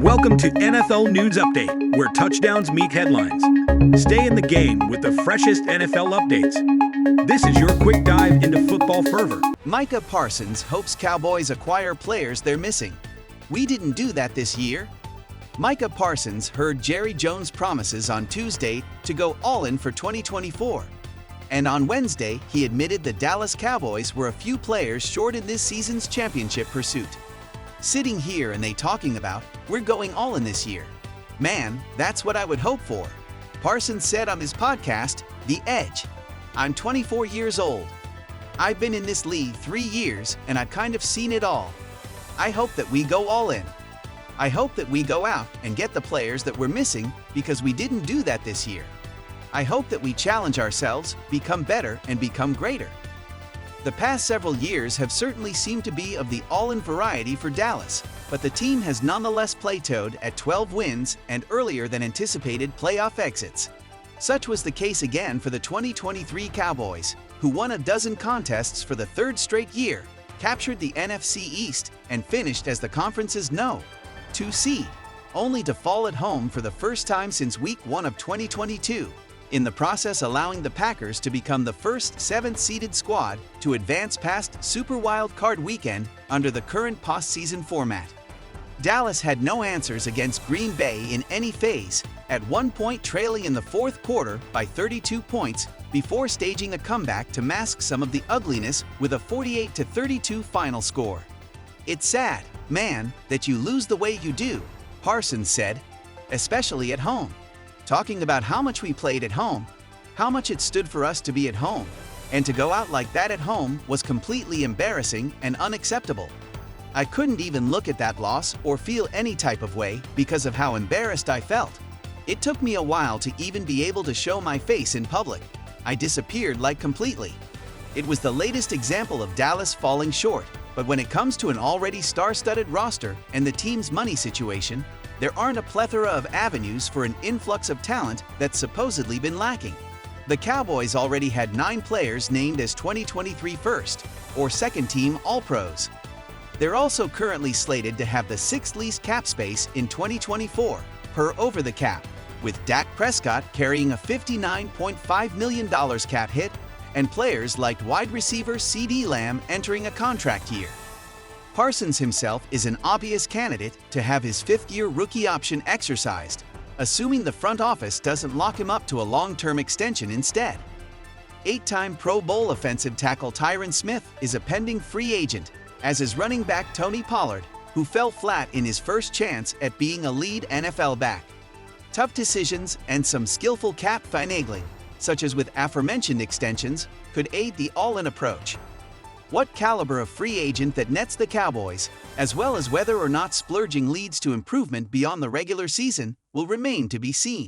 Welcome to NFL News Update, where touchdowns meet headlines. Stay in the game with the freshest NFL updates. This is your quick dive into football fervor. Micah Parsons hopes Cowboys acquire players they're missing. We didn't do that this year. Micah Parsons heard Jerry Jones' promises on Tuesday to go all in for 2024. And on Wednesday, he admitted the Dallas Cowboys were a few players short in this season's championship pursuit. Sitting here and they talking about, we're going all in this year. Man, that's what I would hope for. Parsons said on his podcast, The Edge. I'm 24 years old. I've been in this league 3 years and I've kind of seen it all. I hope that we go all in. I hope that we go out and get the players that we're missing because we didn't do that this year. I hope that we challenge ourselves, become better, and become greater. The past several years have certainly seemed to be of the all-in variety for Dallas, but the team has nonetheless plateaued at 12 wins and earlier than anticipated playoff exits. Such was the case again for the 2023 Cowboys, who won a dozen contests for the third straight year, captured the NFC East, and finished as the conference's No. 2 seed, only to fall at home for the first time since Week 1 of 2022, in the process allowing the Packers to become the first 7th-seeded squad to advance past Super Wild Card Weekend under the current postseason format. Dallas had no answers against Green Bay in any phase, at one point trailing in the fourth quarter by 32 points before staging a comeback to mask some of the ugliness with a 48-32 final score. It's sad, man, that you lose the way you do, Parsons said, especially at home. Talking about how much we played at home, how much it stood for us to be at home, and to go out like that at home was completely embarrassing and unacceptable. I couldn't even look at that loss or feel any type of way because of how embarrassed I felt. It took me a while to even be able to show my face in public. I disappeared like completely. It was the latest example of Dallas falling short, but when it comes to an already star-studded roster and the team's money situation, there aren't a plethora of avenues for an influx of talent that's supposedly been lacking. The Cowboys already had 9 players named as 2023 first or second-team All-Pros. They're also currently slated to have the 6th least cap space in 2024 per over the cap, with Dak Prescott carrying a $59.5 million cap hit and players like wide receiver CeeDee Lamb entering a contract year. Parsons himself is an obvious candidate to have his 5th-year rookie option exercised, assuming the front office doesn't lock him up to a long-term extension instead. 8-time Pro Bowl offensive tackle Tyron Smith is a pending free agent, as is running back Tony Pollard, who fell flat in his first chance at being a lead NFL back. Tough decisions and some skillful cap finagling, such as with aforementioned extensions, could aid the all-in approach. What caliber of free agent that nets the Cowboys, as well as whether or not splurging leads to improvement beyond the regular season, will remain to be seen.